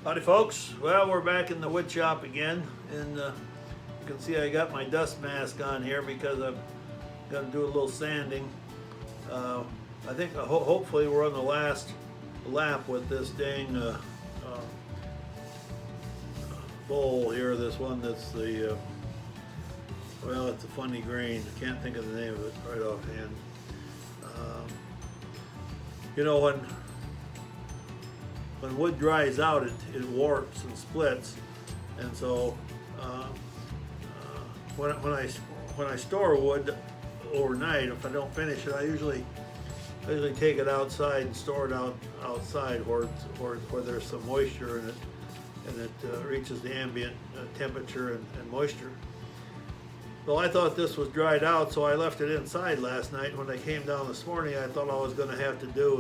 Howdy folks, well we're back in the wood shop again, and you can see I got my dust mask on here because I'm going to do a little sanding. I think hopefully we're on the last lap with this dang bowl here, this one that's the, well it's a funny grain, I can't think of the name of it right offhand. You know, when wood dries out, it warps and splits, and so when I store wood overnight, if I don't finish it, I usually take it outside and store it outside where there's some moisture in it, and it reaches the ambient temperature and moisture. Well, I thought this was dried out, so I left it inside last night. When I came down this morning, I thought all I was going to have to do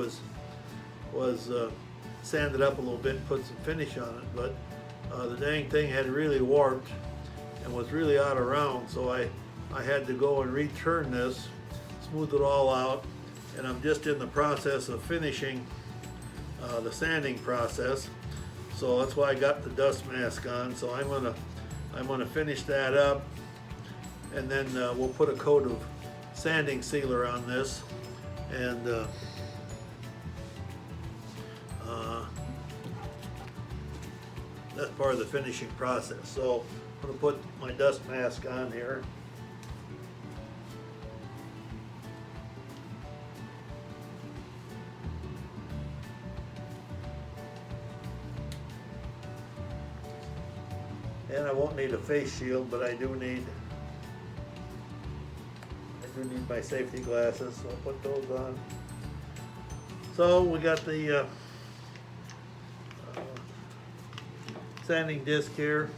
was sand it up a little bit and put some finish on it, but the dang thing had really warped and was really out of round, so I had to go and return this, smooth it all out, and I'm just in the process of finishing the sanding process. So that's why I got the dust mask on. So I'm gonna finish that up, and then we'll put a coat of sanding sealer on this, and that's part of the finishing process. So I'm going to put my dust mask on here. And I won't need a face shield, but I do need my safety glasses, so I'll put those on. So we got the sanding disc here.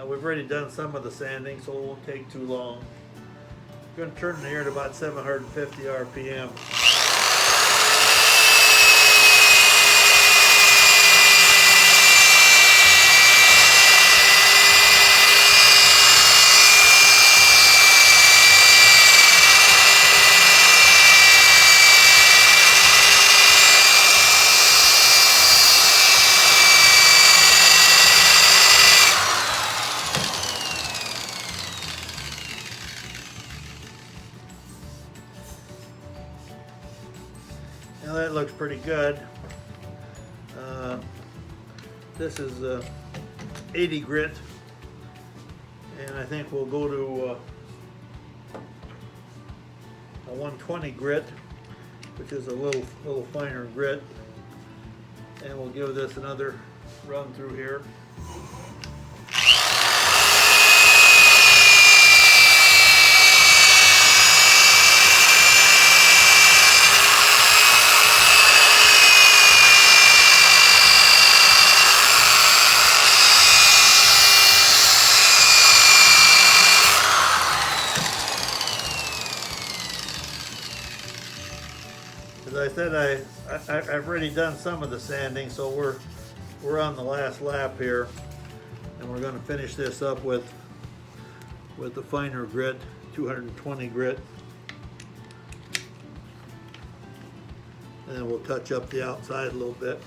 We've already done some of the sanding, so it won't take too long. I'm going to turn it here at about 750 RPM. Now that looks pretty good. This is 80 grit, and I think we'll go to a 120 grit, which is a little finer grit, and we'll give this another run through here. As I said, I've already done some of the sanding, so we're on the last lap here, and we're going to finish this up with the finer grit, 220 grit, and then we'll touch up the outside a little bit.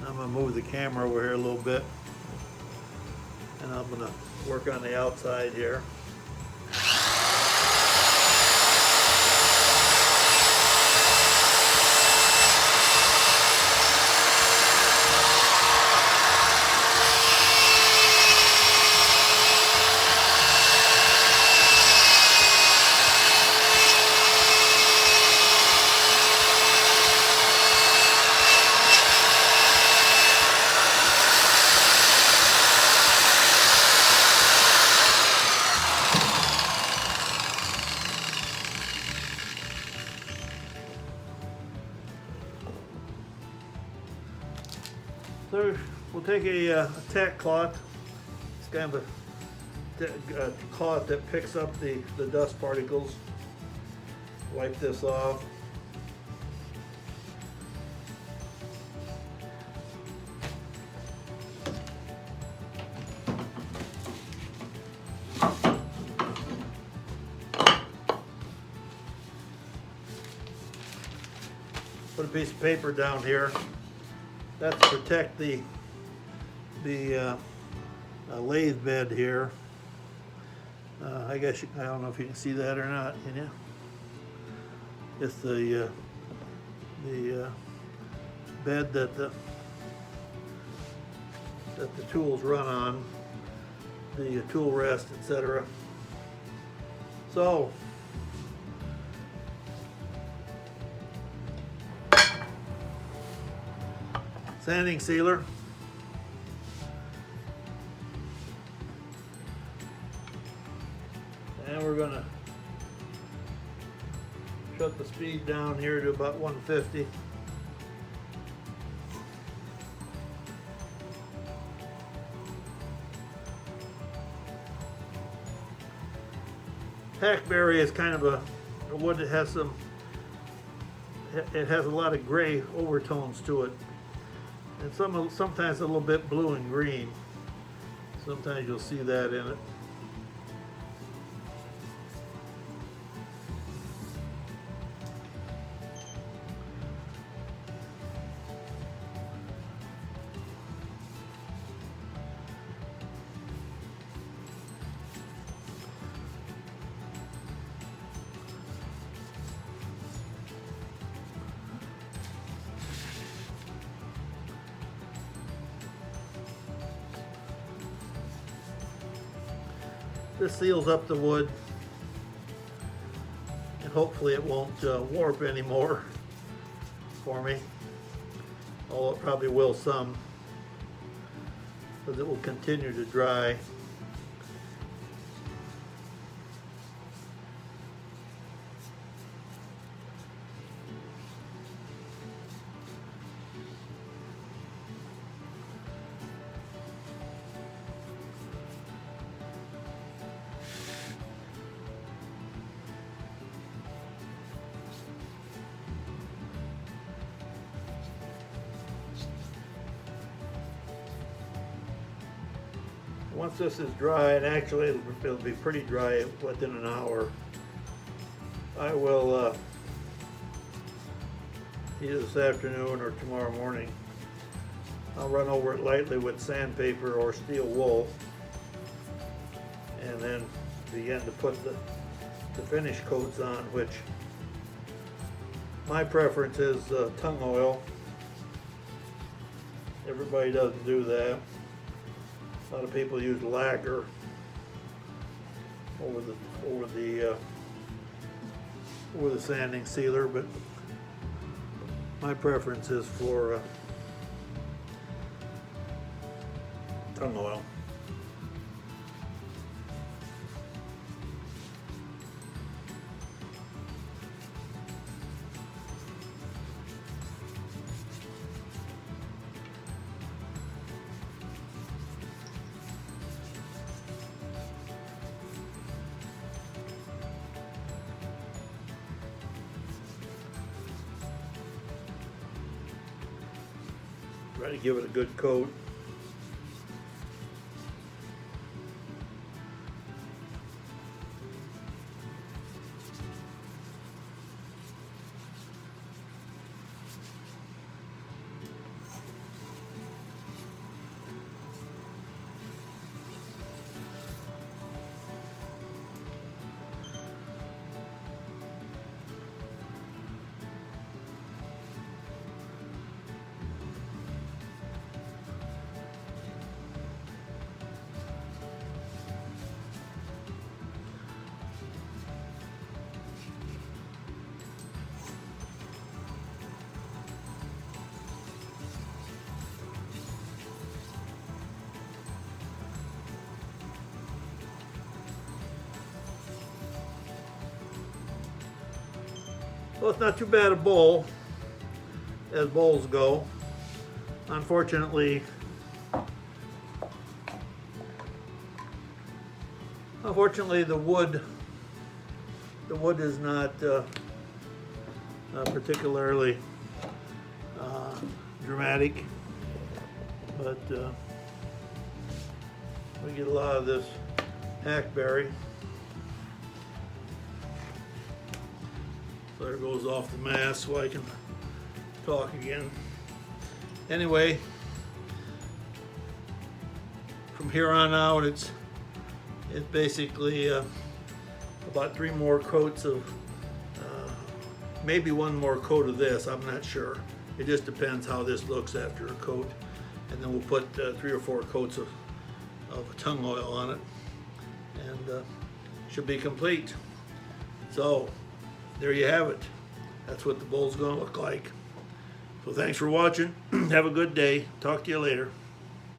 I'm going to move the camera over here a little bit, and I'm going to work on the outside here. So We'll take a tack cloth. It's kind of a cloth that picks up the dust particles. Wipe this off. Put a piece of paper down here. That's to protect the lathe bed here. I guess I don't know if you can see that or not. Can you? It's the bed that the tools run on, the tool rest, etc. So sanding sealer. And we're gonna shut the speed down here to about 150. Hackberry is kind of a wood that has it has a lot of gray overtones to it. And sometimes a little bit blue and green. Sometimes you'll see that in it. This seals up the wood, and hopefully it won't warp anymore for me, although it probably will some, because it will continue to dry. Once this is dry, and actually it'll be pretty dry within an hour, I will either this afternoon or tomorrow morning, I'll run over it lightly with sandpaper or steel wool, and then begin to put the finish coats on, which my preference is tung oil. Everybody doesn't do that. A lot of people use lacquer over the sanding sealer, but my preference is for tung oil. Try to give it a good coat. Well, it's not too bad a bowl, as bowls go. Unfortunately, Unfortunately, the wood is not particularly dramatic, but we get a lot of this hackberry. So there goes off the mask so I can talk again. Anyway, from here on out, it's basically about 3 more coats of, maybe 1 more coat of this, I'm not sure. It just depends how this looks after a coat. And then we'll put 3 or 4 coats of tung oil on it, and should be complete. So there you have it. That's what the bowl's gonna look like. So thanks for watching. Have a good day. Talk to you later.